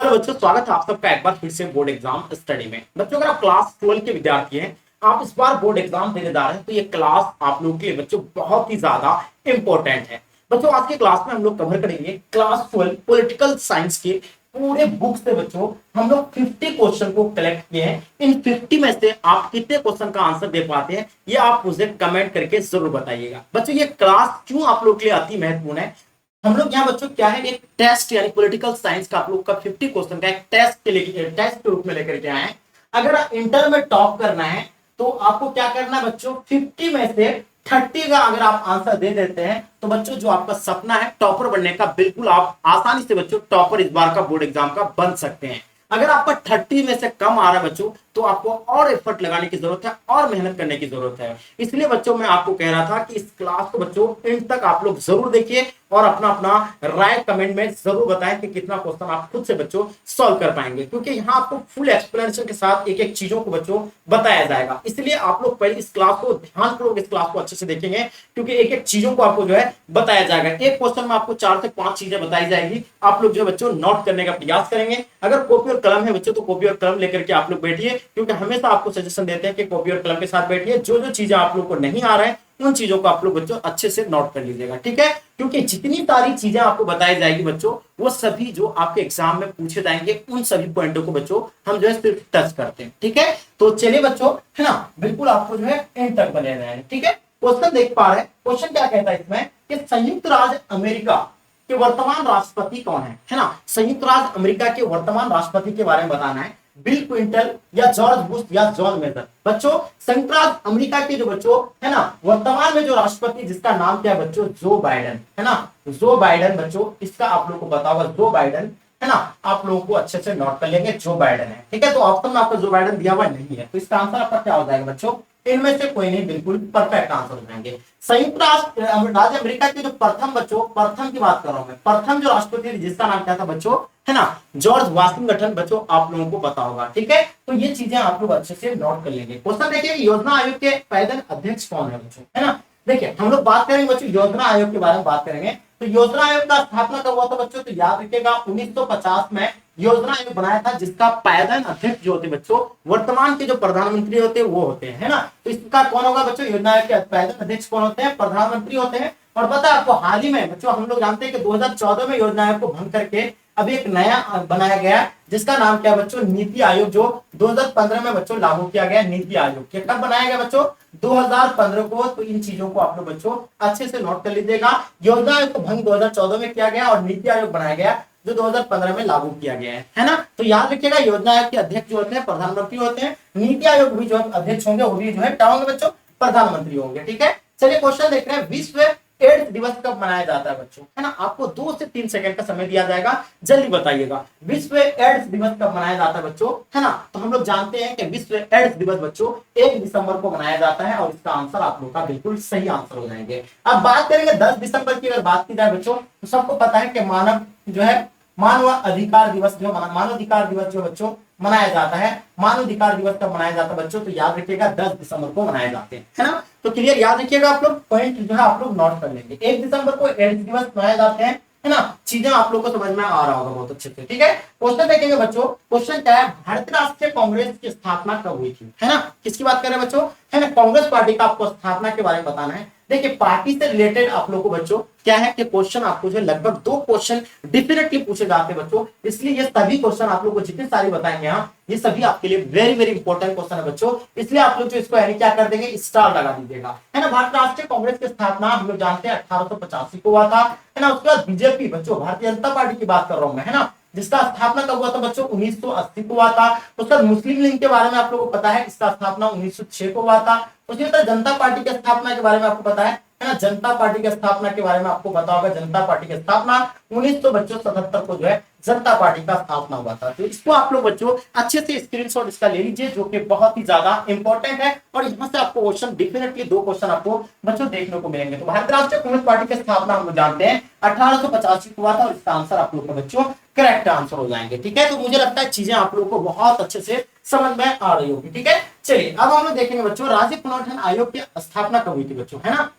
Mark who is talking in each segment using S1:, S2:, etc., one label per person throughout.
S1: Hello बच्चों, स्वागत है आप सबका एक बार फिर से बोर्ड एग्जाम स्टडी में। बच्चों, अगर आप क्लास 12 के विद्यार्थी हैं, आप इस बार बोर्ड एग्जाम देने जा रहे हैं, तो ये क्लास आप लोगों के लिए बच्चों बहुत ही ज्यादा इंपॉर्टेंट है। बच्चों, आज के क्लास में हम लोग कवर करेंगे क्लास 12 पॉलिटिकल साइंस के पूरे बुक से। बच्चों, हम लोग 50 क्वेश्चन को कलेक्ट किए हैं। इन 50 में से आप कितने क्वेश्चन का आंसर दे पाते हैं, ये आप मुझे कमेंट करके जरूर बताइएगा। बच्चों, ये क्लास क्यों आप लोग के लिए अति महत्वपूर्ण है, हम लोग यहाँ बच्चों क्या है, एक टेस्ट यानी पॉलिटिकल साइंस का आप लोग का 50 क्वेश्चन का एक टेस्ट के रूप में लेकर के आए हैं। अगर इंटर में टॉप करना है तो आपको क्या करना है बच्चों, 50 में से 30 का अगर आप आंसर दे देते हैं तो बच्चों जो आपका सपना है टॉपर बनने का, बिल्कुल आप आसानी से बच्चों टॉपर इस बार का बोर्ड एग्जाम का बन सकते हैं। अगर आपका 30 में से कम आ रहा है बच्चों, तो आपको और एफर्ट लगाने की जरूरत है और मेहनत करने की जरूरत है। इसलिए बच्चों मैं आपको कह रहा था कि इस क्लास को बच्चों एंड तक आप लोग जरूर देखिए और अपना अपना राय कमेंट में जरूर बताएं कि कितना क्वेश्चन आप खुद से बच्चों सॉल्व कर पाएंगे, क्योंकि यहाँ आपको फुल एक्सप्लेनेशन के साथ एक एक चीजों को बच्चों बताया जाएगा। इसलिए आप लोग पहले इस क्लास को ध्यानपूर्वक इस क्लास को अच्छे से देखेंगे, क्योंकि एक एक चीजों को आपको जो है बताया जाएगा। एक क्वेश्चन में आपको 4 से 5 चीजें बताई जाएगी, आप लोग जो है बच्चों नोट करने का प्रयास करेंगे। अगर कॉपी और कलम है बच्चों, तो कॉपी और कलम लेकर के आप लोग बैठिए, क्योंकि हमेशा आपको सजेशन देते हैं कि कॉपी और कलम के साथ बैठिए। जो जो चीजें आप लोग को नहीं आ रहा है उन चीजों को आप लोग बच्चों अच्छे से नोट कर लीजिएगा, ठीक है। क्योंकि जितनी सारी चीजें आपको बताई जाएगी बच्चों, वो सभी जो आपके एग्जाम में पूछे जाएंगे, उन सभी पॉइंटों को बच्चों हम जो है सिर्फ टच करते हैं, ठीक है। तो चलिए बच्चों, है ना, बिल्कुल आपको जो है एंड तक बने रहना है, ठीक है। क्वेश्चन देख पा रहे हैं, क्वेश्चन क्या कहता है इसमें कि संयुक्त राज्य अमेरिका के वर्तमान राष्ट्रपति कौन है ना। संयुक्त राज्य अमेरिका के वर्तमान राष्ट्रपति के बारे में बताना है। बिल क्लिंटन या जॉर्ज बुश या जॉन मेजर। बच्चों, संयुक्त राज्य अमेरिका के जो बच्चों है ना वर्तमान में जो राष्ट्रपति, जिसका नाम क्या है बच्चों, जो बाइडेन, है ना। जो बाइडेन बच्चों, इसका आप लोगों को पता होगा, जो बाइडेन, है ना। आप लोगों को अच्छे से नोट कर लेंगे, जो बाइडेन है, ठीक है। तो ऑप्शन में आपका जो बाइडेन दिया हुआ नहीं है, तो इसका आंसर आपका क्या हो जाएगा बच्चों, इनमें से कोई नहीं, बिल्कुल परफेक्ट आंसर हो जाएंगे। संयुक्त राज्य अमेरिका के जो प्रथम बच्चों, प्रथम की बात कर रहा हूं मैं, प्रथम जो राष्ट्रपति जिसका नाम क्या था बच्चों, है ना, जॉर्ज वाशिंगटन। बच्चों आप लोगों को पता होगा, ठीक है। तो ये चीजें आप लोग अच्छे से नोट कर लेंगे। क्वेश्चन देखिए, योजना आयोग के पैदल अध्यक्ष कौन है बच्चों, है ना। देखिए हम लोग बात करेंगे बच्चों योजना आयोग के बारे में बात करेंगे। तो योजना आयोग का स्थापना कब हुआ था बच्चों, तो याद रखिएगा 1950 में योजना आयोग बनाया था, जिसका पायदान अध्यक्ष जो होते बच्चों, वर्तमान के जो प्रधानमंत्री होते हैं वो होते हैं, है ना। तो इसका कौन होगा बच्चों, योजना आयोग के पायदान अध्यक्ष कौन होते हैं, प्रधानमंत्री होते हैं। और पता है आपको, हाल ही में बच्चों हम लोग जानते हैं कि 2014 में योजना आयोग को भंग करके अभी एक नया बनाया गया, जिसका नाम क्या है बच्चों, नीति आयोग, जो 2015 में बच्चों लागू किया गया। नीति आयोग के कब बनाया गया बच्चों, 2015 को। तो इन चीजों को आप लोग बच्चों अच्छे से नोट कर लीजिएगा। योजना आयोग को भंग 2014 में किया गया और नीति आयोग बनाया गया जो 2015 में लागू किया गया है ना। तो याद रखिएगा, योजना आयोग के अध्यक्ष जो होते हैं प्रधानमंत्री होते हैं, नीति आयोग भी जो अध्यक्ष होंगे वो भी जो है क्या होंगे बच्चों, प्रधानमंत्री होंगे, ठीक है। चलिए क्वेश्चन देख रहे हैं, विश्व एड्स दिवस कब मनाया जाता है बच्चों, है ना। आपको 2 से 3 सेकंड का समय दिया जाएगा, जल्दी बताइएगा। विश्व एड्स दिवस कब मनाया जाता है बच्चों, है ना। तो हम लोग जानते हैं कि विश्व एड्स दिवस बच्चों 1 दिसंबर को मनाया जाता है, और इसका आंसर आप लोग का बिल्कुल सही आंसर हो जाएंगे। अब बात करेंगे 10 दिसंबर की, अगर बात की जाए बच्चों, तो सबको पता है कि मानव जो है मानव अधिकार दिवस जो मानवाधिकार दिवस जो बच्चों मनाया जाता है। मानवाधिकार दिवस कब मनाया जाता है बच्चों, तो याद रखिएगा 10 दिसंबर को मनाए जाते हैं, है ना। तो क्लियर, याद रखिएगा आप लोग, पॉइंट जो है आप लोग नोट कर लेंगे। 1 दिसंबर को एड्स दिवस मनाए जाते हैं, है ना। चीजें आप लोग को समझ में आ रहा होगा बहुत अच्छे से, ठीक है। क्वेश्चन देखेंगे बच्चों, क्वेश्चन क्या है, भारतीय राष्ट्रीय कांग्रेस की स्थापना कब हुई थी, है ना। किसकी बात कर रहे हैं बच्चों, है ना, कांग्रेस पार्टी का आपको स्थापना के बारे में बताना है। देखिए पार्टी से रिलेटेड आप लोगों को बच्चों क्या है कि क्वेश्चन आपको जो लगभग 2 क्वेश्चन डिफिनेटली पूछे जाते हैं बच्चों। इसलिए ये सभी क्वेश्चन आप लोगों को जितने सारे बताएंगे यहाँ, ये सभी आपके लिए वेरी वेरी इंपॉर्टेंट क्वेश्चन है बच्चों। इसलिए आप लोग जो इसको यानी क्या कर देंगे, स्टार लगा दीजिएगा, है ना। भारतीय राष्ट्रीय कांग्रेस की स्थापना हम लोग जानते हैं 1885 को हुआ था, है ना। उसके बाद बीजेपी बच्चों, भारतीय जनता पार्टी की बात कर रहा हूं मैं, है ना, जिसका स्थापना कब हुआ था बच्चों, 1980 को हुआ था। उसका मुस्लिम लीग के बारे में आप लोगों को पता है, इसका स्थापना 1906 को हुआ था। उसके बाद जनता पार्टी की स्थापना के बारे में आपको पता है ना, जनता पार्टी की स्थापना के बारे में आपको पता होगा। जनता पार्टी की स्थापना 1977 को जो है जनता पार्टी का स्थापना हुआ था। तो इसको आप लोग बच्चों अच्छे से स्क्रीनशॉट इसका ले लीजिए, जो कि बहुत ही ज्यादा इंपॉर्टेंट है। और इसमें से आपको क्वेश्चन डिफिनेटली 2 क्वेश्चन आपको बच्चों देखने को मिलेंगे। तो भारतीय राष्ट्रीय कांग्रेस पार्टी की स्थापना हम लोग जानते हैं 1885 को हुआ था, और इसका आंसर आप लोग का बच्चों करेक्ट आंसर हो जाएंगे, ठीक है। तो मुझे लगता है चीजें आप लोगों को बहुत अच्छे से समझ में आ रही होगी, ठीक है। चलिए अब हम लोग देखेंगे बच्चों, राज्य पुनर्गठन आयोग की स्थापना कब हुई थी बच्चों, है ना।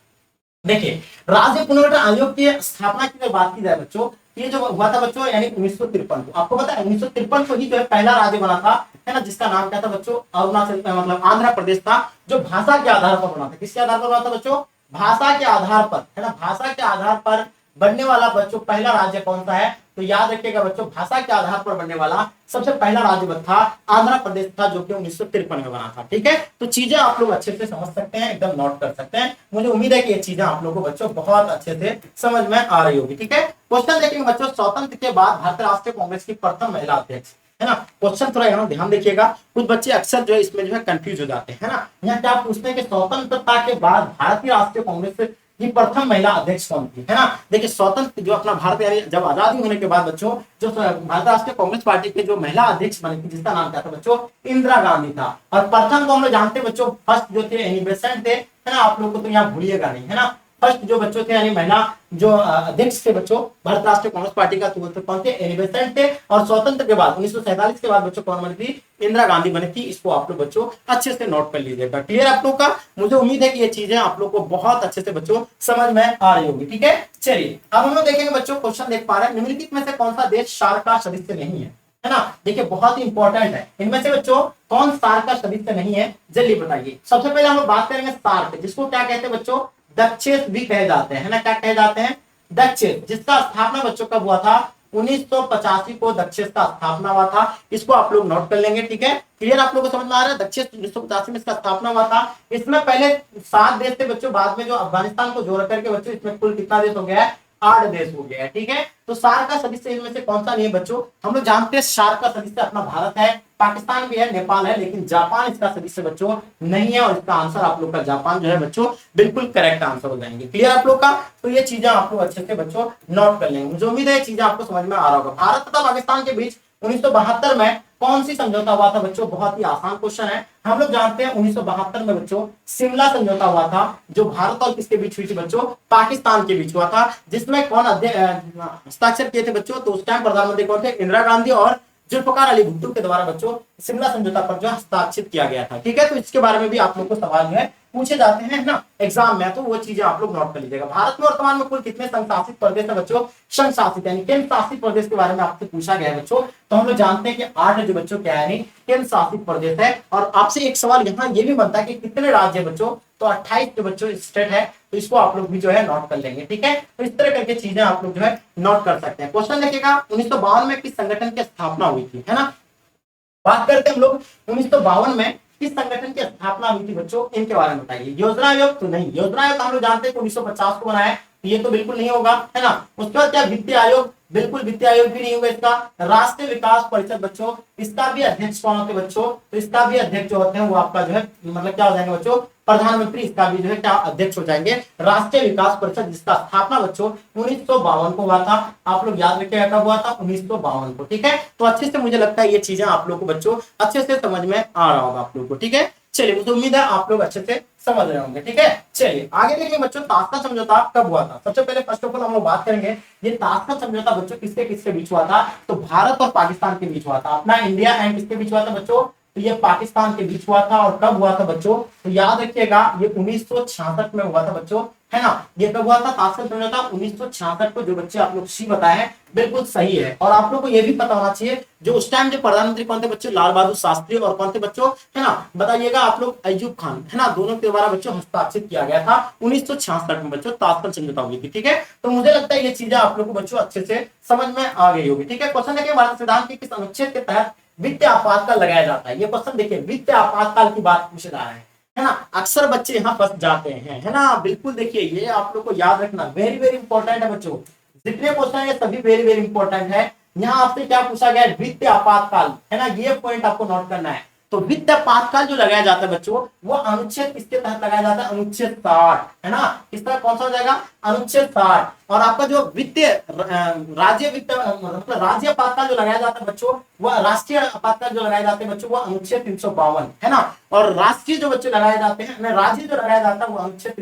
S1: देखिए, राज्य पुनर्गठन आयोग की स्थापना की अगर बात की जाए बच्चों, ये जो हुआ था बच्चों यानी 1953 को, आपको पता है 1953 को ही जो है पहला राज्य बना था, है ना, जिसका नाम क्या था बच्चों, अरुणाचल मतलब आंध्र प्रदेश था, जो भाषा के आधार पर बना था। किसके आधार पर बना था बच्चों? भाषा के आधार पर, है ना, भाषा के आधार पर बनने वाला बच्चों पहला राज्य कौन सा है? तो याद रखिएगा बच्चों, भाषा के आधार पर बनने वाला सबसे पहला राज्य था आंध्र प्रदेश था, जो कि 1953 में बना था। ठीक है, तो चीजें आप लोग अच्छे से समझ सकते हैं, एकदम नोट कर सकते हैं। मुझे उम्मीद है कि ये चीजें आप लोगों को बच्चों बहुत अच्छे से समझ में आ रही होगी। ठीक है, क्वेश्चन देखेंगे बच्चों, स्वतंत्र के बाद भारतीय राष्ट्रीय कांग्रेस की प्रथम महिला अध्यक्ष, है ना। क्वेश्चन थोड़ा यहाँ ध्यान देखिएगा, कुछ बच्चे अक्सर जो है इसमें जो है कंफ्यूज हो जाते हैं, है ना। यहाँ क्या पूछते हैं कि स्वतंत्रता के बाद भारतीय राष्ट्रीय कांग्रेस की प्रथम महिला अध्यक्ष कौन थी, है ना। देखिए, स्वतंत्र जो अपना भारत यानी जब आजादी होने के बाद बच्चों, जो भारतीय राष्ट्रीय कांग्रेस पार्टी के जो महिला अध्यक्ष बनी थी, जिसका नाम क्या था बच्चों? इंदिरा गांधी था। और प्रथम को हम लोग जानते हैं बच्चों, फर्स्ट जो थे एनी बेसेंट थे, है ना। आप लोग को तो यहाँ भूलिएगा नहीं, है ना। फर्स्ट जो बच्चों थे यानी महिला जो अध्यक्ष थे बच्चों भारत राष्ट्रीय कांग्रेस पार्टी का, तो कौन थे? एनी बेसेंट थे। और स्वतंत्र के बाद 1947 के बाद बच्चों कौन बनी थी? इंदिरा गांधी बनी थी। इसको आप लोग बच्चों अच्छे से नोट कर लीजिएगा। क्लियर आप लोग का? मुझे उम्मीद है कि ये चीजें आप लोग को बहुत अच्छे से बच्चों समझ में आ रही होगी। ठीक है, चलिए अब हम लोग देखेंगे बच्चों, क्वेश्चन देख पा रहे हैं, निम्नलिखित में से कौन सा देश सार्क का सदस्य नहीं है, है ना। देखिए, बहुत ही इंपॉर्टेंट है, इनमें से बच्चों कौन सार्क का सदस्य नहीं है, जल्दी बताइए। सबसे पहले हम लोग बात करेंगे सार्क, जिसको क्या कहते हैं बच्चों? दक्षेस भी कहे जाते हैं, है ना। क्या कहे जाते हैं? दक्षेस, जिसका स्थापना बच्चों कब हुआ था? 1985 को दक्षेस का स्थापना हुआ था। इसको आप लोग नोट कर लेंगे। ठीक है, क्लियर आप लोगों को समझ में आ रहा है? दक्षेस 1985 में इसका स्थापना हुआ था। इसमें पहले 7 देश थे बच्चों, बाद में जो अफगानिस्तान को जोड़ करके बच्चों इसमें कुल कितना देश हो गया है? 8 देश हो गया है। ठीक है, तो सार्क का सदस्य इनमें से कौन सा नहीं है बच्चों? हम लोग जानते हैं सार्क का सदस्य अपना भारत है, पाकिस्तान भी है, नेपाल है, लेकिन जापान इसका सदस्य बच्चों नहीं है। और इसका आंसर आप लोग का जापान जो है बच्चों बिल्कुल करेक्ट आंसर हो जाएंगे। क्लियर आप लोग का? तो ये चीजें आप लोग अच्छे से बच्चों नोट कर लेंगे। मुझे उम्मीद है ये चीजें आपको समझ में आ रहा होगा। भारत तथा पाकिस्तान के बीच 1972 में कौन सी समझौता हुआ था बच्चों? बहुत ही आसान क्वेश्चन है। हम लोग जानते हैं 1972 में बच्चों शिमला समझौता हुआ था, जो भारत और किसके बीच हुई थी बच्चों? पाकिस्तान के बीच हुआ था। जिसमें कौन हस्ताक्षर किए थे बच्चों? तो उस टाइम प्रधानमंत्री कौन थे? इंदिरा गांधी और जुल्फकार अली भुट्टो के द्वारा बच्चों शिमला समझौता पर जो हस्ताक्षरित किया गया था। ठीक है, तो इसके बारे में भी आप लोग को सवाल जो है पूछे जाते हैं ना एग्जाम में, तो वो चीजें आप लोग नोट कर लीजिएगा। भारत में वर्तमान में कुल कितने संघ शासित प्रदेश है बच्चों? संघ शासित यानी केंद्र शासित प्रदेश के बारे में आपसे पूछा गया है बच्चों। तो हम लोग जानते हैं कि 8 जो बच्चों क्या है केंद्र शासित प्रदेश है। और आपसे एक सवाल यहाँ ये भी बनता है कि कितने राज्य बच्चों? तो 28 जो बच्चों स्टेट है, तो इसको आप लोग भी जो है नोट कर लेंगे। ठीक है, तो इस तरह करके चीजें आप लोग जो है नोट कर सकते हैं। क्वेश्चन देखिएगा, 1952 में किस संगठन की स्थापना हुई थी, है ना। बात करते हैं हम लोग 1952 में किस संगठन की स्थापना हुई थी बच्चों? इनके बारे में बताइए। योजना आयोग? तो नहीं, योजना आयोग हम लोग जानते हैं 1950 को बनाया है, ये तो बिल्कुल नहीं होगा, है ना। उसके बाद क्या? वित्तीय आयोग? बिल्कुल वित्तीय आयोग भी नहीं होगा इसका। राष्ट्रीय विकास परिषद बच्चों, इसका भी अध्यक्ष कौन होते बच्चों? तो इसका भी अध्यक्ष जो होते हैं वो आपका जो है मतलब क्या हो जाएंगे बच्चों? प्रधानमंत्री इसका भी जो है क्या अध्यक्ष हो जाएंगे। राष्ट्रीय विकास परिषद जिसका स्थापना बच्चों 1952 को हुआ था। आप लोग याद रखिएगा कब हुआ था? 1952 को। ठीक है, तो अच्छे से मुझे लगता है ये चीजें आप लोग को बच्चों अच्छे से समझ में आ रहा होगा आप लोग को। ठीक है, चलिए मुझे उम्मीद है आप लोग अच्छे से समझ रहे होंगे। ठीक है, चलिए आगे देखिए बच्चों, ताशकंद समझौता कब हुआ था? सबसे पहले फर्स्ट ऑफ ऑल हम लोग बात करेंगे ये ताशकंद समझौता बच्चों किसके किसके बीच हुआ था? तो भारत और पाकिस्तान के बीच हुआ था। अपना इंडिया एंड किसके बीच हुआ था बच्चों? तो ये पाकिस्तान के बीच हुआ था। और कब हुआ था बच्चों? तो याद रखिएगा ये 1966 में हुआ था बच्चों, है ना। ये कब हुआ था ताशकंद समझौता? 1966 को। जो बच्चे आप लोग सी बताए हैं बिल्कुल सही है। और आप लोग को ये भी पता होना चाहिए जो उस टाइम जो प्रधानमंत्री कौन थे बच्चों? लाल बहादुर शास्त्री। और कौन थे बच्चों? है ना, बताइएगा आप लोग? अयूब खान, है ना। दोनों के द्वारा बच्चों हस्ताक्षरित किया गया था 1966 में बच्चों ताशकंद समझौता हुई थी। ठीक है, तो मुझे लगता है ये चीजें आप लोग को बच्चों अच्छे से समझ में आ गई होगी। ठीक है, क्वेश्चन देखिए, भारत संविधान के किस अनुच्छेद के तहत वित्तीय आपातकाल लगाया जाता है? ये क्वेश्चन देखिए, वित्तीय आपातकाल की बात पूछ रहा है ना। अक्सर बच्चे यहाँ फंस जाते हैं, है ना। बिल्कुल देखिए, ये आप लोग को याद रखना वेरी वेरी इंपॉर्टेंट है बच्चों। जितने क्वेश्चन है ये सभी वेरी वेरी इंपॉर्टेंट है। यहाँ आपसे क्या पूछा गया है? वित्तीय आपातकाल, है ना। ये पॉइंट आपको नोट करना है। तो वित्तीय आपातकाल जो लगाया जाता है बच्चों, वो अनुच्छेद किसके तहत लगाया जाता है? अनुच्छेद 60, है ना। किस तरह कौन सा हो जाएगा? अनुच्छेद 60। और आपका जो वित्तीय राज्य वित्त मतलब राज्य आपातकाल जो लगाया जाता है बच्चों, वह राष्ट्रीय आपातकाल जो लगाए जाते हैं बच्चों, वो अनुच्छेद 352, है ना। और राष्ट्रीय जो बच्चे लगाए जाते हैं, राज्य जो लगाया जाता है वो अनुच्छेद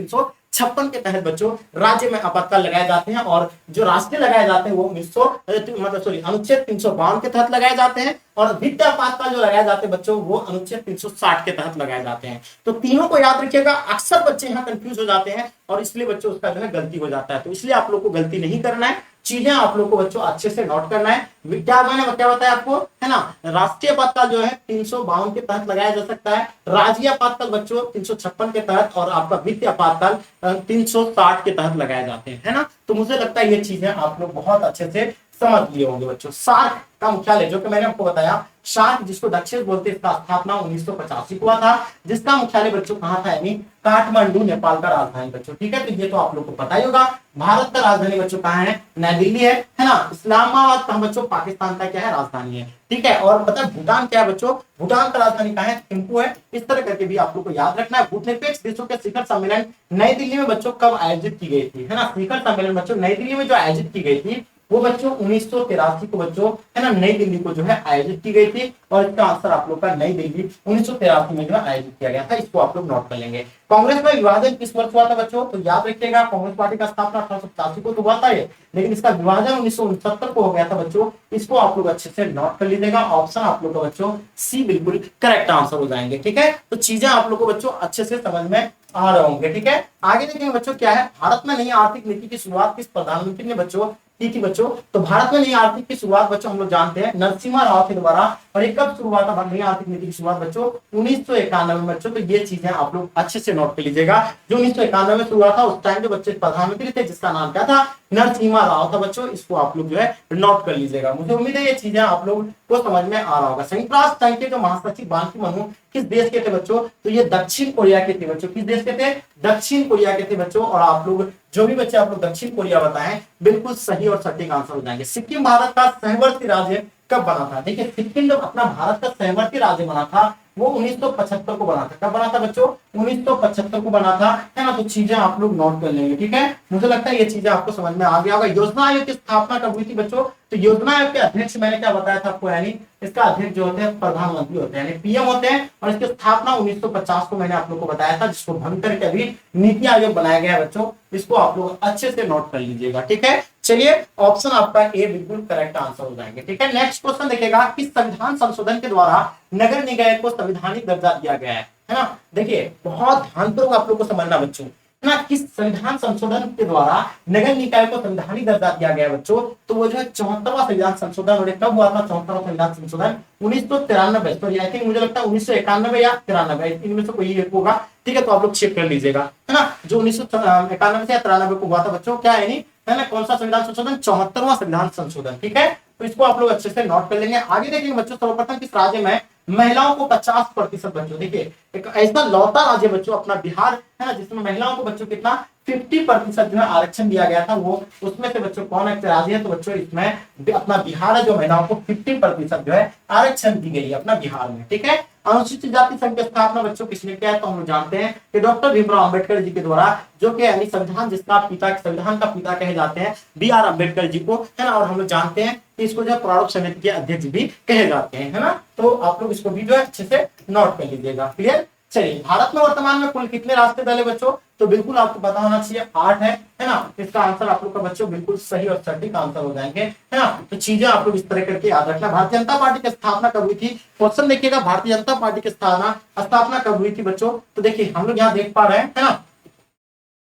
S1: 1956 के तहत बच्चों राज्य में आपातकाल लगाए जाते हैं, और जो राष्ट्रीय लगाए जाते हैं वो 1900 मतलब सॉरी अनुच्छेद 352 के तहत लगाए जाते हैं, और वित्तीय आपातकाल जो लगाए जाते हैं बच्चों वो अनुच्छेद 360 के तहत लगाए जाते हैं। तो तीनों को याद रखिएगा, अक्सर बच्चे यहाँ कंफ्यूज हो जाते हैं और इसलिए बच्चों उसका जो है गलती हो जाता है। तो इसलिए आप लोग को गलती नहीं करना है, चीजें आप लोग को बच्चों अच्छे से नोट करना है। क्या मैंने क्या बताया आपको, है ना, राष्ट्रीय आपातकाल जो है 352 के तहत लगाया जा सकता है, राज्य आपातकाल बच्चों 356 के तहत, और आपका वित्तीय आपातकाल 360 के तहत लगाए जाते हैं, है ना। तो मुझे लगता है ये चीजें आप लोग बहुत अच्छे से समझ लिए होंगे बच्चों। सार्क का मुख्यालय जो कि मैंने आपको बताया, सार्क जिसको दक्षिण बोलते हैं, इसका स्थापना 1985 को हुआ था, जिसका मुख्यालय बच्चों कहाँ था, यानी काठमांडू, नेपाल का राजधानी बच्चों, ठीक है। तो ये तो आप लोग को पता ही होगा। भारत का राजधानी बच्चों कहाँ है, नई दिल्ली है ना। इस्लामाबाद का बच्चों पाकिस्तान का क्या है, राजधानी है, ठीक है। और पता भूटान क्या है बच्चों, भूटान का राजधानी कहाँ है, थिम्पू है। इस तरह करके भी आप लोग को याद रखना है। भूनिरपेक्ष देशों के शिखर सम्मेलन नई दिल्ली में बच्चों कब आयोजित की गई थी, है ना। शिखर सम्मेलन बच्चों नई दिल्ली में जो आयोजित की गई थी वो बच्चों 1983 को बच्चों, है ना, नई दिल्ली को जो है आयोजित की गई थी, और इसका आंसर आप लोग का नई दिल्ली 1983 में जो आयोजित किया गया था। इसको आप लोग नोट कर लेंगे। कांग्रेस में विभाजन किस वर्ष हुआ था बच्चों, तो याद रखिएगा कांग्रेस पार्टी का स्थापना 1887 को तो हुआ था ये, लेकिन इसका विभाजन 1969 को हो गया था बच्चों। इसको आप लोग अच्छे से नोट कर लीजिएगा। ऑप्शन आप लोग का बच्चों सी बिल्कुल करेक्ट आंसर हो जाएंगे, ठीक है। तो चीजें आप लोग को बच्चों अच्छे से समझ में आ रहे होंगे, ठीक है। आगे देखेंगे बच्चों क्या है, भारत में नई आर्थिक नीति की शुरुआत किस प्रधानमंत्री ने बच्चों की थी बच्चों। तो भारत में नई आर्थिक की शुरुआत बच्चों हम लोग जानते हैं नरसिम्हा राव के द्वारा, और ये कब शुरुआत हुआ नई आर्थिक नीति की शुरुआत बच्चों 1991 में बच्चों। तो ये चीजें आप लोग अच्छे से नोट कर लीजिएगा। जो 1991 में शुरू हुआ था उस टाइम जो बच्चे प्रधानमंत्री थे जिसका नाम क्या था, नरसिम्हा राव था बच्चों। इसको आप लोग जो है नोट कर लीजिएगा। मुझे उम्मीद है ये चीजें आप लोग को समझ में आ रहा होगा। संयुक्त राष्ट्र संघ के जो महासचिव बान की मून किस देश के थे बच्चों, तो ये दक्षिण कोरिया के थे बच्चों। किस देश के थे, दक्षिण कोरिया के थे बच्चों। और आप लोग जो भी बच्चे आप लोग दक्षिण कोरिया बताएं बिल्कुल सही और सटीक आंसर हो जाएंगे। सिक्किम भारत का सहवर्ती राज्य कब बना था, देखिए सिक्किम जब अपना भारत का सहवर्ती राज्य बना था वो 1975 को बना था। कब बना था बच्चों, 1975 को बना था, है ना। तो चीजें आप लोग नोट कर लेंगे, ठीक है। मुझे लगता है ये चीजें आपको समझ में आ गया होगा। योजना आयोग की स्थापना कब हुई थी बच्चों, तो योजना आयोग के अध्यक्ष मैंने क्या बताया था आपको, यानी इसका अध्यक्ष जो होते हैं प्रधानमंत्री होते हैं, यानी पीएम होते हैं। और इसकी स्थापना 1950 को मैंने आप लोग को बताया था, जिसको भंग करके अभी नीति आयोग बनाया गया है बच्चों। इसको आप लोग अच्छे से नोट कर लीजिएगा, ठीक है। चलिए ऑप्शन आपका ए बिल्कुल करेक्ट आंसर हो जाएंगे, ठीक है। नेक्स्ट क्वेश्चन देखिएगा कि संविधान संशोधन के द्वारा नगर निकाय को संवैधानिक दर्जा दिया गया है ना। देखिए बहुत ध्यानपूर्वक आप लोग को समझना बच्चों, है ना, कि संविधान संशोधन के द्वारा नगर निकाय को संवैधानिक दर्जा दिया गया है बच्चों। तो वो जो है 74वां संविधान संशोधन, और कब हुआ था 74वां संविधान संशोधन 1993, सॉरी आई थिंक मुझे लगता है 1991 या 93, इनमें से कोई एक होगा, ठीक है। तो आप लोग चेक कर लीजिएगा, है ना। जो 1991 से या 93 को हुआ था बच्चों, क्या है नहीं, है ना, कौन सा संविधान संशोधन, 74वां संविधान संशोधन, ठीक है। तो इसको आप लोग अच्छे से नोट कर लेंगे। आगे देखेंगे बच्चों, सर्वप्रथम किस राज्य में महिलाओं को 50% बच्चों, देखिए एक ऐसा लौता राज्य बच्चों अपना बिहार है ना, जिसमें महिलाओं को बच्चों कितना 50% जो है आरक्षण दिया गया था। वो उसमें से बच्चों कौन एक राज्य है, तो बच्चों इसमें अपना बिहार है, जो महिलाओं को 50% जो है आरक्षण दी गई है अपना बिहार में, ठीक है। अनुसूचित जाति संघ की स्थापना बच्चों किसने किया है, तो हम लोग जानते हैं कि डॉक्टर भीमराव अंबेडकर जी के द्वारा, जो कि यानी संविधान जिसका पिता, संविधान का पिता कहे जाते हैं बी.आर. अंबेडकर जी को, है ना। और हम लोग जानते हैं कि इसको जो प्रारूप समिति के अध्यक्ष भी कहे जाते हैं, है ना। तो आप लोग इसको भी जो है अच्छे से नोट कर लीजिएगा, क्लियर। चलिए भारत में वर्तमान में कुल कितने राष्ट्रीय दल है बच्चों, तो बिल्कुल आपको पता होना चाहिए 8 है ना। इसका आंसर आप लोग का बच्चों बिल्कुल सही और सटीक आंसर हो जाएंगे, है ना। तो चीजें आप लोग इस तरह करके याद रखना। भारतीय जनता पार्टी की स्थापना कब हुई थी, क्वेश्चन देखिएगा, भारतीय जनता पार्टी की स्थापना कब हुई थी बच्चों। तो देखिए हम लोग यहाँ देख पा रहे हैं, है ना।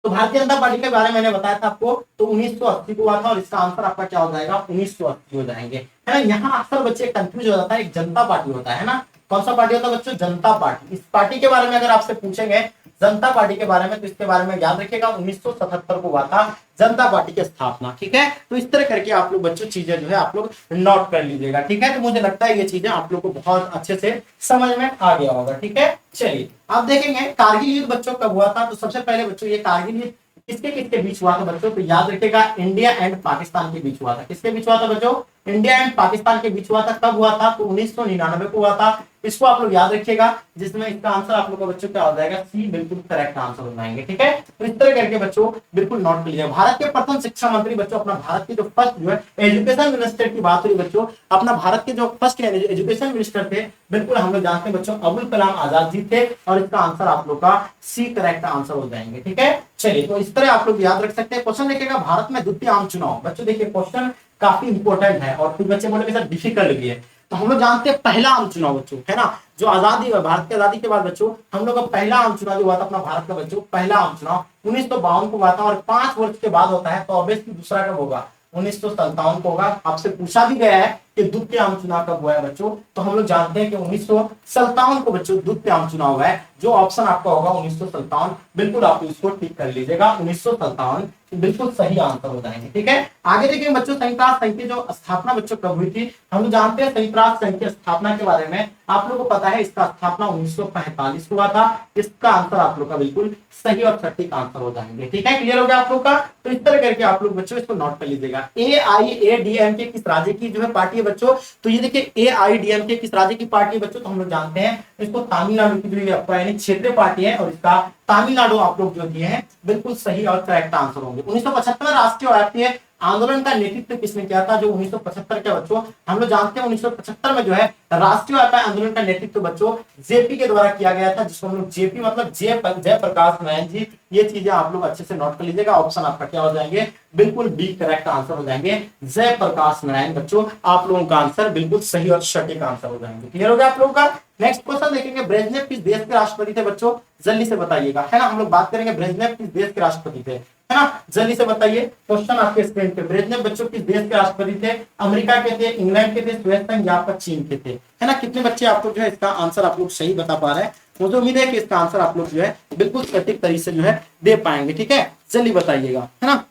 S1: तो भारतीय जनता पार्टी के बारे में मैंने बताया था आपको, तो 1980 को हुआ था, और इसका आंसर आपका क्या हो जाएगा, 1980 हो जाएंगे, है ना। यहाँ अक्सर बच्चे कंफ्यूज हो जाता है, एक जनता पार्टी होता है ना। कौन सा पार्टी होता है बच्चों, जनता पार्टी। इस पार्टी के बारे में अगर आपसे पूछेंगे जनता पार्टी के बारे में, तो इसके बारे में याद रखिएगा 1977 को हुआ था जनता पार्टी की स्थापना, ठीक है। तो इस तरह करके आप लोग बच्चों चीजें जो है आप लोग नोट कर लीजिएगा, ठीक है। तो मुझे लगता है ये चीजें आप लोग को बहुत अच्छे से समझ में आ गया होगा, ठीक है। चलिए आप देखेंगे कारगिल युद्ध बच्चों कब हुआ था, तो सबसे पहले बच्चों ये कारगिल युद्ध किसके किसके बीच हुआ था बच्चों, तो याद रखिएगा इंडिया एंड पाकिस्तान के बीच हुआ था। किसके बीच हुआ था बच्चों, इंडिया एंड पाकिस्तान के बीच हुआ था। कब हुआ था, तो 1999 को हुआ था। इसको आप लोग याद रखिएगा, जिसमें इसका आंसर आप लोग का बच्चों क्या हो जाएगा, सी बिल्कुल करेक्ट आंसर हो जाएंगे। ठीक है, तो इस तरह करके बच्चों बिल्कुल नोट कर लीजिए। भारत के प्रथम शिक्षा मंत्री बच्चों, अपना भारत के जो फर्स्ट जो है एजुकेशन मिनिस्टर की बात हुई बच्चों, अपना भारत के जो फर्स्ट एजुकेशन मिनिस्टर थे, बिल्कुल हम लोग जानते हैं बच्चों अबुल कलाम आजाद जी थे, और इसका आंसर आप लोग का सी करेक्ट आंसर हो जाएंगे। ठीक है, चलिए तो इस तरह आप लोग याद रख सकते हैं। क्वेश्चन देखिएगा, भारत में द्वितीय आम चुनाव, बच्चों देखिए क्वेश्चन काफी इंपॉर्टेंट है, और कुछ बच्चे बोले सर डिफिकल्ट भी है। तो हम लोग जानते हैं पहला आम चुनाव बच्चों, है ना, जो आजादी, भारत की आजादी के बाद बच्चों हम लोग का पहला आम चुनाव जो हुआ था अपना भारत का बच्चों, पहला आम चुनाव 1952 को हुआ था, और 5 वर्ष के बाद होता है, तो ऑब्वियसली दूसरा कब होगा, 1957 को होगा। आपसे पूछा भी गया है कि द्वितीय आम चुनाव कब हुआ है बच्चों, तो हम लोग जानते हैं कि 1957 को बच्चों द्वितीय आम चुनाव हुआ है। जो ऑप्शन आपका होगा 1957, बिल्कुल आप इसको टिक कर लीजिएगा, 1957 बिल्कुल सही आंसर हो जाएंगे। ठीक है, आगे देखिए बच्चों, संयुक्त राष्ट्र संघ की जो स्थापना बच्चों कब हुई थी, हम लोग जानते हैं संयुक्त राष्ट्र संघ की स्थापना के बारे में आप लोगों को पता है, इसका स्थापना 1945 को हुआ था। इसका आंसर आप लोग का बिल्कुल सही और सटीक आंसर हो जाएंगे। ठीक है, क्लियर हो गया आप लोग का, तो इस तरह करके आप लोग बच्चों इसको नोट कर लीजिएगा। AIADMK किस राज्य की जो है पार्टी है बच्चों, तो ये देखिए AIADMK किस राज्य की पार्टी है बच्चों, तो हम लोग जानते हैं इसको तमिलनाडु की जो यानी क्षेत्रीय पार्टी है, और इसका तमिलनाडु आप लोग जो दिए हैं बिल्कुल सही और करेक्ट आंसर होंगे। 1975 राष्ट्रीय व्यापी आंदोलन का नेतृत्व किसने किया था, जो 1975 के बच्चों हम लोग जानते हैं 1975 में जो है राष्ट्रीय व्यापी आंदोलन का नेतृत्व बच्चों जेपी के द्वारा किया गया था, जिसको हम लोग जेपी मतलब जयप्रकाश नारायण जी। ये चीजें आप लोग अच्छे से नोट कर लीजिएगा, ऑप्शन आपका क्या हो जाएंगे, बिल्कुल बी करेक्ट आंसर हो जाएंगे, जयप्रकाश नारायण बच्चों आप लोगों का आंसर बिल्कुल सही और सटीक आंसर हो जाएंगे। क्लियर हो गया आप लोगों का। नेक्स्ट क्वेश्चन देखेंगे, ब्रेजनेव किस देश के राष्ट्रपति थे बच्चों, जल्दी से बताइएगा, है ना, हम लोग बात करेंगे ब्रेजनेव किस देश के राष्ट्रपति थे, है ना, जल्दी से बताइए। क्वेश्चन आपके स्क्रीन पे, ब्रेजनेव बच्चों किस देश के राष्ट्रपति थे, अमेरिका के थे, इंग्लैंड के थे, सोवियत संघ या आपका चीन के थे, है ना। कितने बच्चे आप लोग जो है इसका आंसर आप लोग सही बता पा रहे हैं, मुझे उम्मीद है कि इसका आंसर आप लोग जो है बिल्कुल सटीक तरीके से जो है दे पाएंगे। ठीक है, जल्दी बताइएगा, है ना।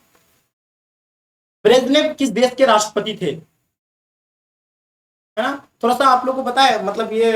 S1: ब्रेजनेव किस देश के राष्ट्रपति थे, है ना, थोड़ा सा आप लोग को पता है, मतलब ये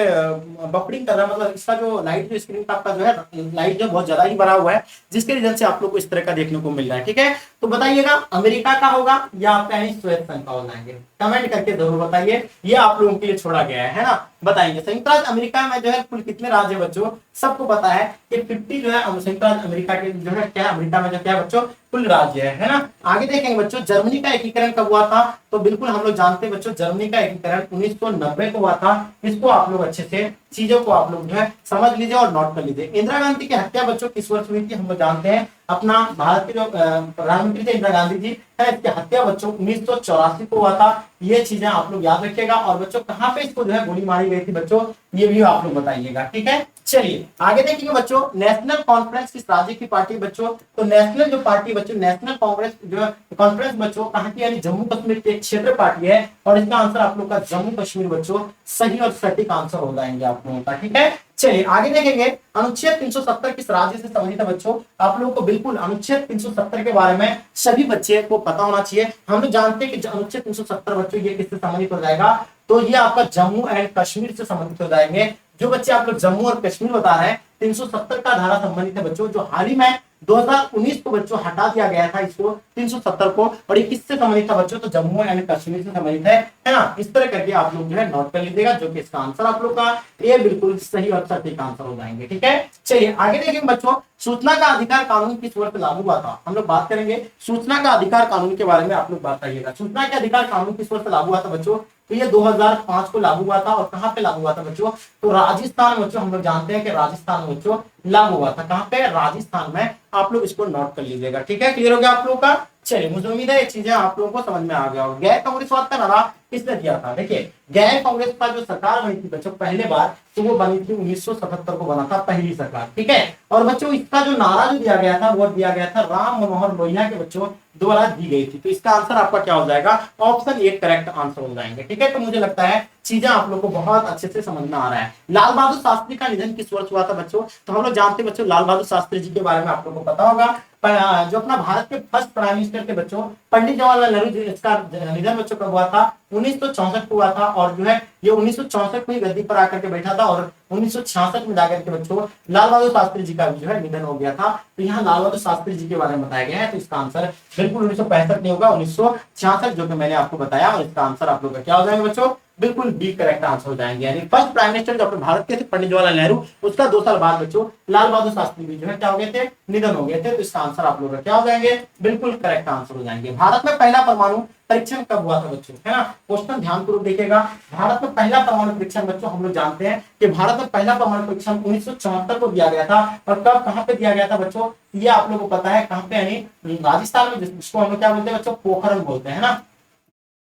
S1: बफरिंग कर रहा है, मतलब इसका जो लाइट जो स्क्रीन का आपका जो है लाइट जो बहुत ज्यादा ही बड़ा हुआ है, जिसके रीजन से आप लोग को इस तरह का देखने को मिल रहा है। ठीक है, तो बताइएगा अमेरिका का होगा या आपका सोवियत संघ का हो जाएंगे, कमेंट करके जरूर बताइए, ये आप लोगों के लिए छोड़ा गया है ना, बताएंगे। संयुक्त राज्य अमेरिका में जो है कुल कितने राज्य बच्चों, सबको पता है कि 50 जो है संयुक्त राज्य अमेरिका के जो है क्या अमेरिका में जो क्या बच्चों कुल राज्य है ना। आगे देखेंगे बच्चों, जर्मनी का एकीकरण कब हुआ था, तो बिल्कुल हम लोग जानते हैं बच्चों जर्मनी का एकीकरण 1990 को हुआ था। इसको आप लोग अच्छे से चीजों को आप लोग जो है समझ लीजिए और नोट कर लीजिए। इंदिरा गांधी की हत्या बच्चों किस वर्ष हुई थी, हम लोग जानते हैं अपना भारत के जो प्रधानमंत्री थे इंदिरा गांधी जी है, इसकी हत्या बच्चों 1984 को हुआ था। ये चीजें आप लोग याद रखिएगा, और बच्चों कहाँ पे इसको जो है गोली मारी गई थी बच्चों, ये भी आप लोग बताइएगा। ठीक है, चलिए आगे देखेंगे बच्चों, नेशनल कॉन्फ्रेंस किस राज्य की पार्टी बच्चों, तो नेशनल जो पार्टी बच्चों, नेशनल कांग्रेस जो कॉन्फ्रेंस बच्चों कहाँ की, यानी जम्मू कश्मीर के क्षेत्र पार्टी है, और इसका आंसर आप लोग का जम्मू कश्मीर बच्चों सही और सटीक आंसर हो जाएंगे आप लोगों का। ठीक है, चलिए आगे देखेंगे, अनुच्छेद 370 किस राज्य से संबंधित है बच्चों, आप लोगों को बिल्कुल अनुच्छेद 370 के बारे में सभी बच्चे को पता होना चाहिए। हम लोग जानते हैं कि अनुच्छेद 370 बच्चों ये किससे संबंधित हो जाएगा, तो ये आपका जम्मू एंड कश्मीर से संबंधित हो जाएंगे। जो बच्चे आप लोग जम्मू और कश्मीर बता रहे हैं, 370 का धारा संबंधित है बच्चों, जो हाल ही में 2019 को बच्चों हटा दिया गया था इसको 370 को, और ये किससे संबंधित था बच्चों, तो जम्मू एंड कश्मीर से संबंधित है ना। इस तरह करके आप लोग जो है नोट कर लीजिएगा, जो कि इसका आंसर आप लोग का ये बिल्कुल सही और सटीक आंसर हो जाएंगे। ठीक है, चलिए आगे देखेंगे बच्चों, सूचना का अधिकार कानून किस वर्ष लागू हुआ था, हम लोग बात करेंगे सूचना का अधिकार कानून के बारे में, आप लोग बताइएगा सूचना के अधिकार कानून किस वर्ष लागू हुआ था बच्चों, तो ये 2005 को लागू हुआ था, और कहां पे लागू हुआ था बच्चों, तो राजस्थान बच्चों, हम लोग जानते हैं कि राजस्थान बच्चों लागू हुआ था, कहां पे, राजस्थान में। आप लोग इसको नोट कर लीजिएगा। ठीक है, क्लियर हो गया आप लोगों का। चलिए मुझे उम्मीद है ये चीजें आप लोगों को समझ में आ गया होगा। गैर कांग्रेसवाद का नारा किसने दिया था, देखिए गैर कांग्रेस का जो सरकार बनी थी बच्चों पहले बार, तो वो बनी थी 1977 को बना था पहली सरकार। ठीक है, और बच्चों इसका जो नारा जो दिया गया था वो दिया गया था राम मनोहर लोहिया के बच्चों द्वारा दी गई थी। तो इसका आंसर आपका क्या हो जाएगा, ऑप्शन ए करेक्ट आंसर हो जाएंगे। ठीक है, तो मुझे लगता है चीजें आप लोग को बहुत अच्छे से समझ में आ रहा है। लाल बहादुर शास्त्री का निधन किस वर्ष हुआ था बच्चों, तो हम लोग जानते हैं बच्चों लाल बहादुर शास्त्री जी के बारे में आप लोग को पता होगा, जो अपना भारत के फर्स्ट प्राइम मिनिस्टर थे बच्चों पंडित जवाहरलाल नेहरू जी, इसका निधन बच्चों कब हुआ था, 1964 को हुआ था, और जो है ये 1964 में ही गद्दी पर आकर के बैठा था, और 1966 में जाकर के बच्चों लाल बहादुर शास्त्री जी का जो है निधन हो गया था। तो यहाँ लाल बहादुर शास्त्री जी के बारे में बताया गया है, तो इसका आंसर बिल्कुल 1965 नहीं होगा, 1966 जो कि मैंने आपको बताया, और इसका आंसर आप लोग का क्या हो जाएगा बच्चों, बिल्कुल बी करेक्ट आंसर हो जाएंगे। यानी फर्स्ट प्राइम मिनिस्टर जो अपने भारत के थे पंडित जवाहरलाल नेहरू, उसका 2 साल बाद बच्चों लाल बहादुर शास्त्री भी जो है क्या हो गए थे, निधन हो गए थे। तो इसका आंसर आप लोग का क्या हो जाएंगे, बिल्कुल करेक्ट आंसर हो जाएंगे। भारत में पहला परमाणु परीक्षण कब हुआ था बच्चों, है ना, क्वेश्चन ध्यानपूर्वक देखिएगा। भारत में पहला परमाणु परीक्षण बच्चों हम लोग जानते हैं कि भारत में पहला परमाणु परीक्षण 1974 को दिया गया था। और कब कहां पे दिया गया था बच्चों, ये आप लोगों को पता है कहां पे, यानी राजस्थान में, जिसको हम लोग क्या बोलते हैं बच्चों, पोखरण बोलते हैं ना,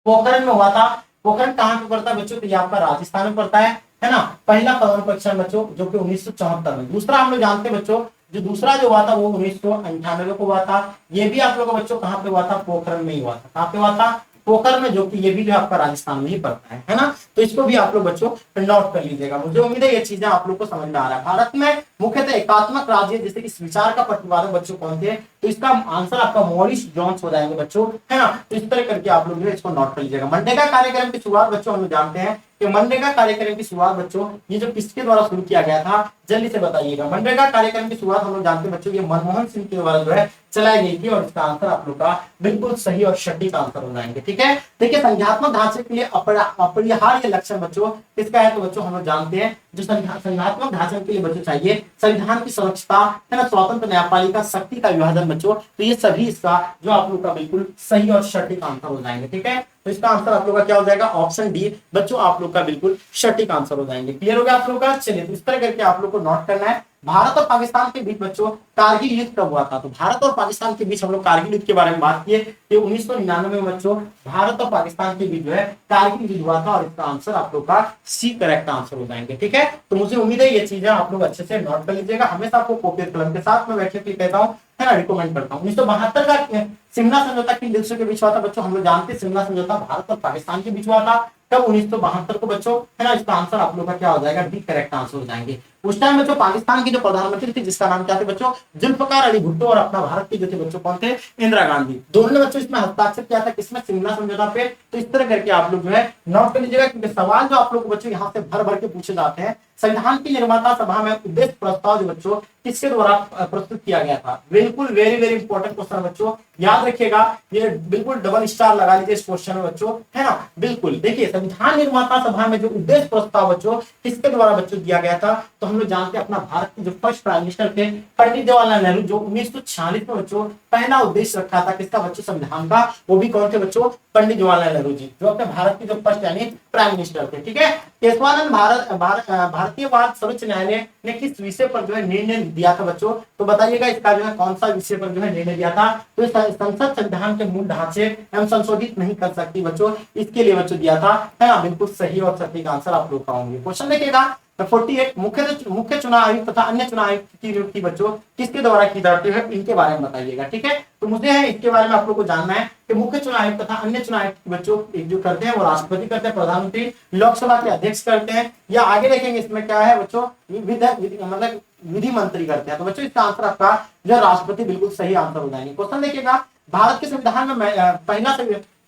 S1: पोखरण में हुआ था। पोखरण कहां पे पड़ता है बच्चों, तो ये आपका राजस्थान में पड़ता है ना, पहला परमाणु परीक्षण बच्चों जो कि 1974 में। दूसरा हम लोग जानते हैं बच्चों, जो दूसरा जो हुआ था वो 1998 को हुआ था। ये भी आप लोगों को बच्चों कहां पे हुआ था, पोखरण में ही हुआ था। कहां पे हुआ था, पोखरण में, जो कि ये भी जो आपका राजस्थान में ही पड़ता है ना। तो इसको भी आप लोग बच्चों नोट कर लीजिएगा। मुझे उम्मीद है ये चीजें आप लोग को समझ में आ रहा है। भारत में मुख्यतः एकात्मक राज्य जैसे इस विचार का प्रतिपादक बच्चों कौन थे, तो इसका आंसर आपका मॉरिस जॉन्स हो जाएंगे बच्चों, है ना। तो इस तरह करके आप लोग जो है इसको नोट कर लीजिएगा। मनरेगा कार्यक्रम की शुरुआत बच्चों हम लोग जानते हैं कि मनरेगा कार्यक्रम की शुरुआत बच्चों ये जो किसके द्वारा शुरू किया गया था, जल्दी से बताइएगा। मनरेगा कार्यक्रम की शुरुआत हम लोग जानते हैं बच्चों ये मनमोहन सिंह के द्वारा जो है चलाई गई थी। और इसका आंसर आप लोग का बिल्कुल सही और सटीक आंसर हो जाएंगे। ठीक है, देखिए संज्ञात्मक ढांचे के लिए अपरिहार्य लक्षण बच्चों किसका है, तो बच्चों हम लोग जानते हैं जो संज्ञात्मक ढांचे के लिए बच्चों चाहिए संविधान की सुरक्षा, है ना, स्वतंत्र न्यायपालिका, शक्ति का विभाजन बच्चों। तो ये सभी इसका जो आप लोग का बिल्कुल सही और सटीक आंसर हो जाएंगे। ठीक है, तो इसका आंसर आप लोग का क्या हो जाएगा, ऑप्शन डी बच्चों आप लोग का बिल्कुल सटीक आंसर हो जाएंगे। क्लियर हो गया आप लोग का। चलिए तो इस तरह करके आप लोग को नोट करना है। भारत और पाकिस्तान के बीच बच्चों कारगिल युद्ध कब हुआ था, तो भारत और पाकिस्तान के बीच हम लोग कारगिल युद्ध के बारे में बात किए कि 1999 में बच्चों भारत और पाकिस्तान के बीच जो है कारगिल युद्ध हुआ था। और इसका आंसर आप लोग का सी करेक्ट आंसर हो जाएंगे। ठीक है, तो मुझे उम्मीद है ये चीजें आप लोग अच्छे से नोट कर लीजिएगा। हमेशा आपको कॉपी और कलम के साथ में बैठने के लिए कहता हूँ, है ना, रिकमेंड करता हूँ। 1972 का शिमला समझौता किन देशों के बीच हुआ था बच्चों, हम लोग जानते हैं शिमला समझौता भारत और पाकिस्तान के बीच हुआ था। तब 1972 को बच्चों, है ना, इसका आंसर आप लोग का क्या हो जाएगा, डी करेक्ट आंसर हो जाएंगे। उस टाइम बच्चों पाकिस्तान की जो प्रधानमंत्री थी जिसका नाम क्या थे बच्चों, जुल्फकार अली भुट्टो, और अपना भारत के जो थे बच्चों कौन थे, इंदिरा गांधी। दोनों ने बच्चों इसमें हस्ताक्षर किया था, किसमें, शिमला समझौता पे। तो इस तरह करके आप लोग जो है नोट कर लीजिएगा, क्योंकि सवाल जो आप लोग बच्चों यहाँ से भर भर के पूछे जाते हैं। संविधान की निर्माता सभा में उद्देश्य प्रस्ताव जो बच्चों किसके द्वारा प्रस्तुत किया गया था, बिल्कुल वेरी वेरी इंपॉर्टेंट क्वेश्चन बच्चों, याद रखिएगा। ये बिल्कुल डबल स्टार लगा लीजिए इस क्वेश्चन में बच्चों, है ना। बिल्कुल देखिए, संविधान निर्माता सभा में जो उद्देश्य प्रस्ताव बच्चों किसके द्वारा बच्चों दिया गया था, तो हम लोग जानते हैं अपना भारत के जो फर्स्ट प्राइम मिनिस्टर थे पंडित जवाहरलाल नेहरू, जो 1946 में बच्चों पहला उद्देश्य रखा था किसका बच्चों, संविधान का। वो भी कौन थे बच्चों, पंडित जवाहरलाल नेहरू जी, जो अपने भारत के जो फर्स्ट यानी प्राइम मिनिस्टर थे। ठीक है, केशवानंद भारतीयवाद सर्वोच्च न्यायालय ने किस विषय पर जो है निर्णय दिया था बच्चों, तो बताइएगा इसका जो है कौन सा विषय पर जो है निर्णय दिया था। तो संसद संविधान के मूल ढांचे एवं संशोधित नहीं कर सकती बच्चों, इसके लिए बच्चों दिया था, है ना। बिल्कुल सही और सटीक आंसर आप लोग पाओगे। क्वेश्चन देखिएगा 48 मुख्य चुनाव आयुक्त तथा अन्य चुनाव आयुक्त की नियुक्ति बच्चों किसके द्वारा की जाती है, इनके बारे में बताइएगा। ठीक है, तो मुझे है इसके बारे में आप लोग को जानना है कि मुख्य चुनाव आयुक्त तथा अन्य चुनाव आयुक्त बच्चों एक जो करते हैं वो राष्ट्रपति करते हैं, प्रधानमंत्री लोकसभा के अध्यक्ष करते हैं, या आगे देखेंगे इसमें क्या है बच्चों, मतलब विधि मंत्री करते हैं। तो बच्चों इसका आंसर आपका जो राष्ट्रपति बिल्कुल सही आंसर हो जाएंगे। क्वेश्चन देखिएगा, भारत के संविधान में पहला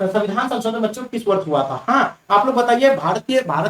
S1: संविधान संशोधन बच्चों किस वर्ष हुआ था। हाँ, आप लोग बताइए भारत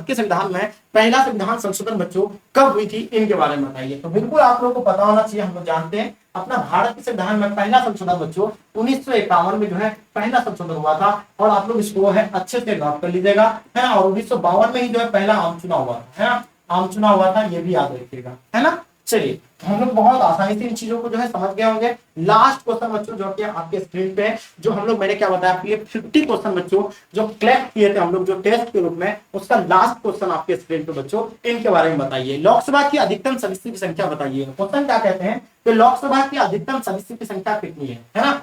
S1: के संविधान में पहला संविधान संशोधन बच्चों कब हुई थी, इनके बारे में बताइए। तो बिल्कुल आप लोगों को पता होना चाहिए, हम लोग जानते हैं अपना भारत के संविधान में पहला संशोधन बच्चों 1951 में जो है पहला संशोधन हुआ था। और आप लोग इसको है अच्छे से नोट कर लीजिएगा, है ना। और 1952 में ही जो है पहला आम चुनाव हुआ था, है ना, आम चुनाव हुआ था, ये भी याद रखिएगा, है ना। चलिए, हम लोग बहुत आसानी से इन चीजों को जो है समझ गए होंगे। लास्ट क्वेश्चन बच्चों जो कि आपके स्क्रीन पे जो हम लोग, मैंने क्या बताया आपके लिए 50 क्वेश्चन बच्चों जो कलेक्ट किए थे हम लोग जो टेस्ट के रूप में, उसका लास्ट क्वेश्चन आपके स्क्रीन पे बच्चों, इनके बारे में बताइए। लोकसभा की अधिकतम सदस्य की संख्या बताइए। क्वेश्चन क्या कहते हैं कि लोकसभा की अधिकतम सदस्य की संख्या कितनी है ना।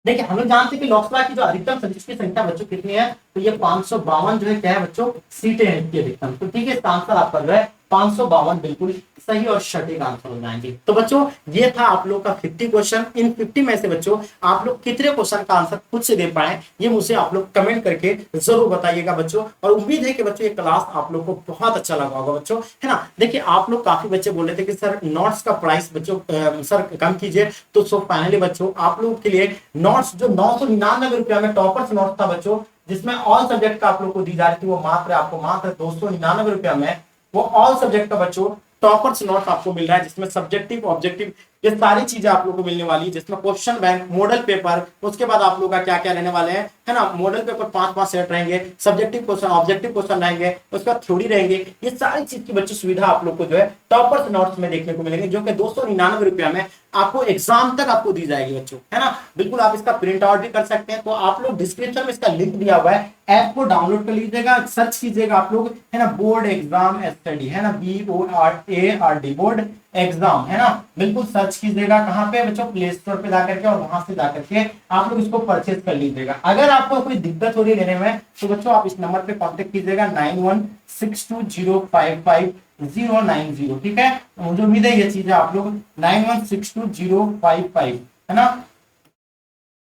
S1: देखिए, हम लोग जानते हैं कि लोकसभा की जो अधिकतम सदस्य की संख्या बच्चों कितनी है, तो ये 552 जो है क्या है बच्चों, सीटें हैं इसकी अधिकतम। तो ठीक है, इसका आंसर आपका जो है 552 बिल्कुल सही और सटीक आंसर हो जाएंगे। तो बच्चों ये था आप लोग का 50 क्वेश्चन। इन 50 में से बच्चों आप लोग कितने क्वेश्चन का आंसर खुद से दे पाए, ये मुझे आप लोग कमेंट करके जरूर बताइएगा बच्चों। और उम्मीद है कि बच्चों ये क्लास आप लोग को बहुत अच्छा लगा होगा बच्चों, है ना। देखिए, आप लोग काफी बच्चे बोल रहे थे कि सर नोट्स का प्राइस बच्चों सर कम कीजिए, तो सो फाइनली बच्चों आप लोगों के लिए नोट्स जो 999 रुपया में टॉपर्स नोट्स था बच्चों, जिसमें ऑल सब्जेक्ट का आप लोग को दी जा रही थी, वो आपको मात्र 299 रुपया में वो ऑल सब्जेक्ट का बच्चों टॉपर्स नोट्स आपको मिल रहा है, जिसमें सब्जेक्टिव ऑब्जेक्टिव ये सारी चीजें आप लोगों को मिलने वाली है, जिसमें क्वेश्चन बैंक, मॉडल पेपर, उसके बाद आप लोगों का क्या क्या रहने वाले हैं, है ना, मॉडल पेपर 5-5 सेट रहेंगे, सब्जेक्टिव क्वेश्चन, ऑब्जेक्टिव क्वेश्चन रहेंगे, उसके बाद थ्योरी रहेंगे। ये सारी चीज की बच्चों सुविधा आप लोग को जो है टॉपर्स नोट्स में देखने को मिलेंगे, जो कि 299 रुपया में आपको एग्जाम तक आपको दी जाएगी बच्चों, है ना। बिल्कुल आप इसका प्रिंट आउट भी कर सकते हैं, तो आप लोग डिस्क्रिप्शन में इसका लिंक दिया हुआ है, ऐप को डाउनलोड कर लीजिएगा, सर्च कीजिएगा आप लोग, है ना, बोर्ड एग्जाम स्टडी, है ना, BORARD बोर्ड एग्जाम, है ना। बिल्कुल सर्च कीजिएगा कहां पे बच्चों, प्ले स्टोर पे जाकर के, और वहां से जाकर के आप लोग इसको परचेज कर लीजिएगा। अगर आपको कोई दिक्कत हो रही है लेने में, तो बच्चों आप इस नंबर पे कांटेक्ट कीजिएगा 9162055090, ठीक है। मुझे उम्मीद है ये चीजें आप लोग 91620550, है ना,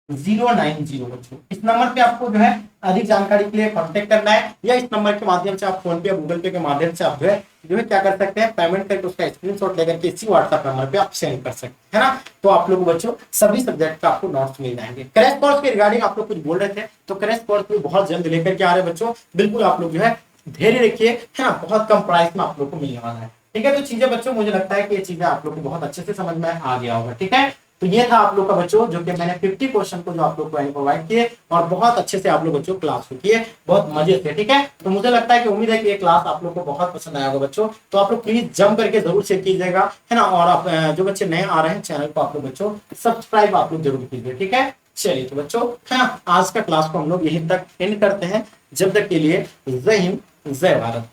S1: 090 बच्चों, इस नंबर पे आपको जो है अधिक जानकारी के लिए कांटेक्ट करना है, या इस नंबर के माध्यम से आप फोन पे या गूगल पे के माध्यम से आप जो है क्या कर सकते हैं, पेमेंट करके उसका स्क्रीनशॉट लेकर के इसी व्हाट्सएप नंबर पे आप सेंड कर सकते हैं, है ना। तो आप लोग बच्चों सभी सब्जेक्ट का आपको नोट्स मिल जाएंगे। क्रैश कोर्स के रिगार्डिंग आप लोग कुछ बोल रहे थे, तो क्रैश कोर्स भी बहुत जल्द लेकर के आ रहे हैं बच्चों, बिल्कुल आप लोग जो है धैर्य रखिए, है ना, बहुत कम प्राइस में आप लोग को मिलने वाला है, ठीक है। तो चीजें बच्चों मुझे लगता है कि ये चीजें आप लोग को बहुत अच्छे से समझ में आ गया होगा, ठीक है। तो ये था आप लोग का बच्चों, जो कि मैंने 50 क्वेश्चन को जो आप लोग को प्रोवाइड किए, और बहुत अच्छे से आप लोग बच्चों क्लास को किए, बहुत मजे से, ठीक है। तो मुझे लगता है कि उम्मीद है कि ये क्लास आप लोग को बहुत पसंद आया होगा बच्चों। तो आप लोग प्लीज जम करके जरूर शेयर कीजिएगा, है ना, और आप जो बच्चे नए आ रहे हैं चैनल को आप लोग बच्चों सब्सक्राइब आप लोग जरूर कीजिए, ठीक है। चलिए तो बच्चों, है ना, आज का क्लास को हम लोग यहीं तक एंड करते हैं। जब तक के लिए जय हिंद, जय भारत।